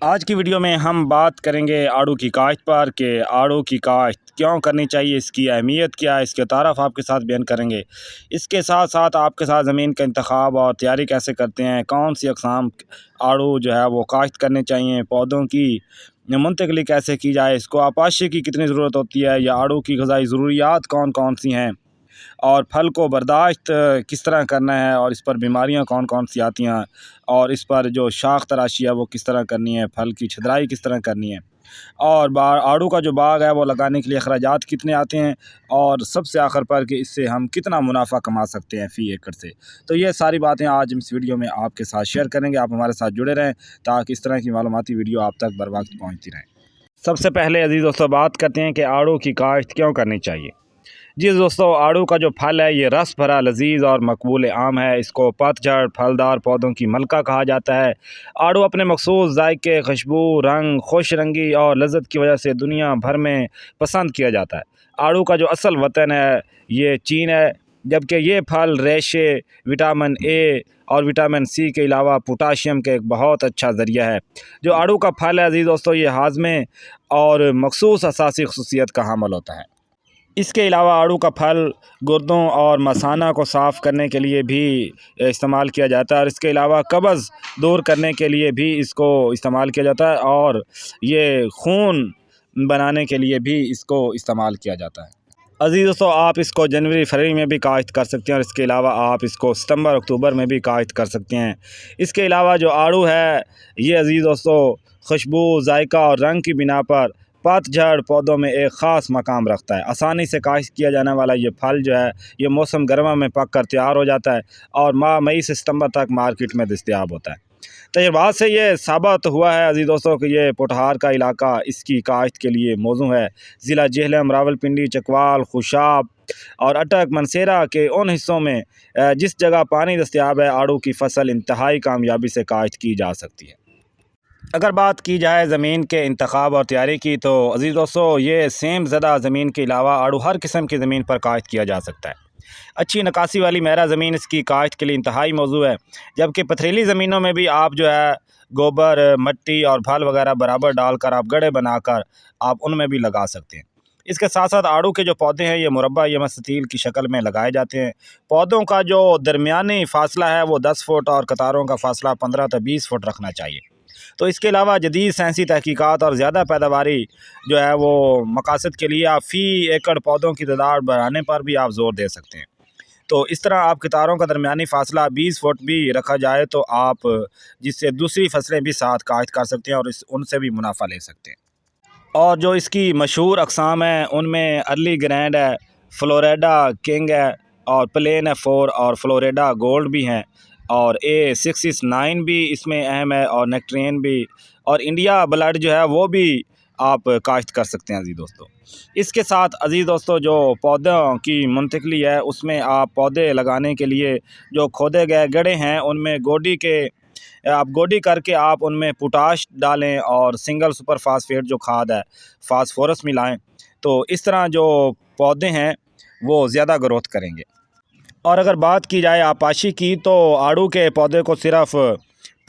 آج کی ویڈیو میں ہم بات کریں گے آڑو کی کاشت پر کہ آڑو کی کاشت کیوں کرنی چاہیے، اس کی اہمیت کیا ہے، اس کے تعارف آپ کے ساتھ بیان کریں گے۔ اس کے ساتھ ساتھ آپ کے ساتھ زمین کا انتخاب اور تیاری کیسے کرتے ہیں، کون سی اقسام آڑو جو ہے وہ کاشت کرنے چاہیے، پودوں کی منتقلی کیسے کی جائے، اس کو آپاشی کی کتنی ضرورت ہوتی ہے، یا آڑو کی غذائی ضروریات کون کون سی ہیں، اور پھل کو برداشت کس طرح کرنا ہے، اور اس پر بیماریاں کون کون سی آتی ہیں، اور اس پر جو شاخ تراشی ہے وہ کس طرح کرنی ہے، پھل کی چھدرائی کس طرح کرنی ہے، اور آڑو کا جو باغ ہے وہ لگانے کے لیے اخراجات کتنے آتے ہیں، اور سب سے آخر پر کہ اس سے ہم کتنا منافع کما سکتے ہیں فی ایکڑ سے۔ تو یہ ساری باتیں آج اس ویڈیو میں آپ کے ساتھ شیئر کریں گے۔ آپ ہمارے ساتھ جڑے رہیں تاکہ اس طرح کی معلوماتی ویڈیو آپ تک بر وقت پہنچتی رہیں۔ سب سے پہلے عزیز دوستو بات کرتے ہیں کہ آڑو کی کاشت کیوں کرنی چاہیے۔ جی دوستو، آڑو کا جو پھل ہے یہ رس بھرا، لذیذ اور مقبول عام ہے۔ اس کو پت جھڑ پھلدار پودوں کی ملکہ کہا جاتا ہے۔ آڑو اپنے مخصوص ذائقے، خوشبو، رنگ، خوش رنگی اور لذت کی وجہ سے دنیا بھر میں پسند کیا جاتا ہے۔ آڑو کا جو اصل وطن ہے یہ چین ہے، جبکہ یہ پھل ریشے، وٹامن اے اور وٹامن سی کے علاوہ پوٹاشیم کا ایک بہت اچھا ذریعہ ہے۔ جو آڑو کا پھل ہے عزیز دوستو یہ ہاضمے اور مخصوص اساسی خصوصیت کا حامل ہوتا ہے۔ اس کے علاوہ آڑو کا پھل گردوں اور مثانہ کو صاف کرنے کے لیے بھی استعمال کیا جاتا ہے، اور اس کے علاوہ قبض دور کرنے کے لیے بھی اس کو استعمال کیا جاتا ہے، اور یہ خون بنانے کے لیے بھی اس کو استعمال کیا جاتا ہے۔ عزیز دوستو، آپ اس کو جنوری فروری میں بھی کاشت کر سکتے ہیں، اور اس کے علاوہ آپ اس کو ستمبر اکتوبر میں بھی کاشت کر سکتے ہیں۔ اس کے علاوہ جو آڑو ہے یہ عزیز دوستو خوشبو، ذائقہ اور رنگ کی بنا پر پت جھڑ پودوں میں ایک خاص مقام رکھتا ہے۔ آسانی سے کاشت کیا جانے والا یہ پھل جو ہے یہ موسم گرما میں پک کر تیار ہو جاتا ہے، اور ماہ مئی سے ستمبر تک مارکیٹ میں دستیاب ہوتا ہے۔ تجربات سے یہ ثابت ہوا ہے عزیز دوستوں کہ یہ پوٹھار کا علاقہ اس کی کاشت کے لیے موزوں ہے۔ ضلع جہلم، راولپنڈی، چکوال، خوشاب اور اٹک منسیرہ کے ان حصوں میں جس جگہ پانی دستیاب ہے آڑو کی فصل انتہائی کامیابی سے کاشت کی جا سکتی ہے۔ اگر بات کی جائے زمین کے انتخاب اور تیاری کی تو عزیز دوستو یہ سیم زدہ زمین کے علاوہ آڑو ہر قسم کی زمین پر کاشت کیا جا سکتا ہے۔ اچھی نکاسی والی میرا زمین اس کی کاشت کے لیے انتہائی موزوں ہے، جبکہ پتھریلی زمینوں میں بھی آپ جو ہے گوبر، مٹی اور پھل وغیرہ برابر ڈال کر آپ گڑھے بنا کر آپ ان میں بھی لگا سکتے ہیں۔ اس کے ساتھ ساتھ آڑو کے جو پودے ہیں یہ مربع یا مستطیل کی شکل میں لگائے جاتے ہیں۔ پودوں کا جو درمیانی فاصلہ ہے وہ 10 فٹ اور قطاروں کا فاصلہ 15 تا 20 فٹ رکھنا چاہیے۔ تو اس کے علاوہ جدید سائنسی تحقیقات اور زیادہ پیداواری جو ہے وہ مقاصد کے لیے آپ فی ایکڑ پودوں کی تعداد بڑھانے پر بھی آپ زور دے سکتے ہیں۔ تو اس طرح آپ قطاروں کا درمیانی فاصلہ 20 فٹ بھی رکھا جائے تو آپ جس سے دوسری فصلیں بھی ساتھ کاشت کر سکتے ہیں اور ان سے بھی منافع لے سکتے ہیں۔ اور جو اس کی مشہور اقسام ہیں ان میں ارلی گرینڈ ہے، فلوریڈا کنگ ہے، اور پلین F4 اور فلوریڈا گولڈ بھی ہیں، اور A669 بھی اس میں اہم ہے، اور نیکٹرین بھی، اور انڈیا بلڈ جو ہے وہ بھی آپ کاشت کر سکتے ہیں عزیز دوستو۔ اس کے ساتھ عزیز دوستو جو پودوں کی منتقلی ہے اس میں آپ پودے لگانے کے لیے جو کھودے گئے گڑھے ہیں ان میں گوڈی کر کے آپ ان میں پوٹاش ڈالیں، اور سنگل سپر فاسفیٹ جو کھاد ہے فاسفورس ملائیں، تو اس طرح جو پودے ہیں وہ زیادہ گروتھ کریں گے۔ اور اگر بات کی جائے آپاشی کی تو آڑو کے پودے کو صرف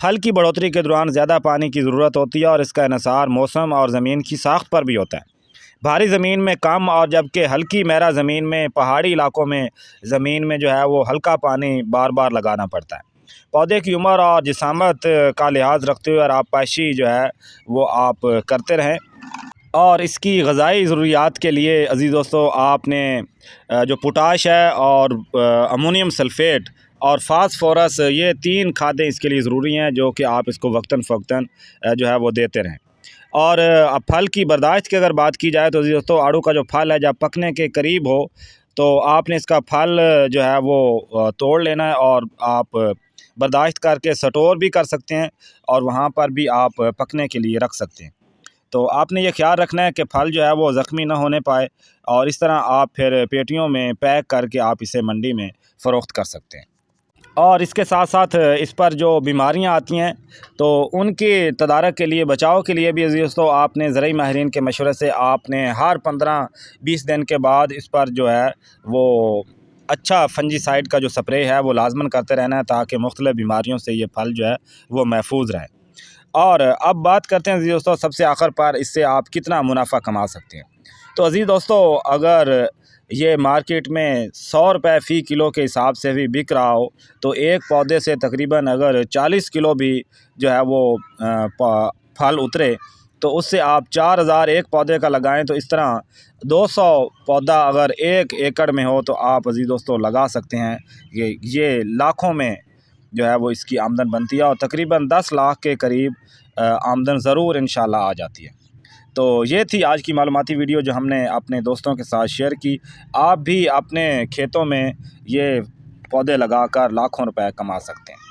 پھل کی بڑھوتری کے دوران زیادہ پانی کی ضرورت ہوتی ہے، اور اس کا انحصار موسم اور زمین کی ساخت پر بھی ہوتا ہے۔ بھاری زمین میں کم اور جبکہ ہلکی میرا زمین میں، پہاڑی علاقوں میں زمین میں جو ہے وہ ہلکا پانی بار بار لگانا پڑتا ہے۔ پودے کی عمر اور جسامت کا لحاظ رکھتے ہوئے اور آپاشی جو ہے وہ آپ کرتے رہیں۔ اور اس کی غذائی ضروریات کے لیے عزیز دوستو آپ نے جو پوٹاش ہے اور امونیم سلفیٹ اور فاسفورس، یہ 3 کھادیں اس کے لیے ضروری ہیں جو کہ آپ اس کو وقتاً فوقتاً جو ہے وہ دیتے رہیں۔ اور پھل کی برداشت کی اگر بات کی جائے تو عزیز دوستو آڑو کا جو پھل ہے جب پکنے کے قریب ہو تو آپ نے اس کا پھل جو ہے وہ توڑ لینا ہے، اور آپ برداشت کر کے سٹور بھی کر سکتے ہیں، اور وہاں پر بھی آپ پکنے کے لیے رکھ سکتے ہیں۔ تو آپ نے یہ خیال رکھنا ہے کہ پھل جو ہے وہ زخمی نہ ہونے پائے، اور اس طرح آپ پھر پیٹیوں میں پیک کر کے آپ اسے منڈی میں فروخت کر سکتے ہیں۔ اور اس کے ساتھ ساتھ اس پر جو بیماریاں آتی ہیں تو ان کے تدارک کے لیے، بچاؤ کے لیے بھی عزیز دوستو آپ نے زرعی ماہرین کے مشورے سے آپ نے ہر 15-20 دن کے بعد اس پر جو ہے وہ اچھا فنجی سائیڈ کا جو سپرے ہے وہ لازماً کرتے رہنا ہے، تاکہ مختلف بیماریوں سے یہ پھل جو ہے وہ محفوظ رہے۔ اور اب بات کرتے ہیں عزیز دوستوں سب سے آخر پر اس سے آپ کتنا منافع کما سکتے ہیں۔ تو عزیز دوستوں اگر یہ مارکیٹ میں 100 روپے فی کلو کے حساب سے بھی بک رہا ہو تو ایک پودے سے تقریباً اگر 40 کلو بھی جو ہے وہ پھل اترے تو اس سے آپ 4000 ایک پودے کا لگائیں تو اس طرح 200 پودا اگر 1 ایکڑ میں ہو تو آپ عزیز دوستوں لگا سکتے ہیں۔ یہ لاکھوں میں جو ہے وہ اس کی آمدن بنتی ہے اور تقریباً 10 لاکھ کے قریب آمدن ضرور انشاءاللہ آ جاتی ہے۔ تو یہ تھی آج کی معلوماتی ویڈیو جو ہم نے اپنے دوستوں کے ساتھ شیئر کی۔ آپ بھی اپنے کھیتوں میں یہ پودے لگا کر لاکھوں روپے کما سکتے ہیں۔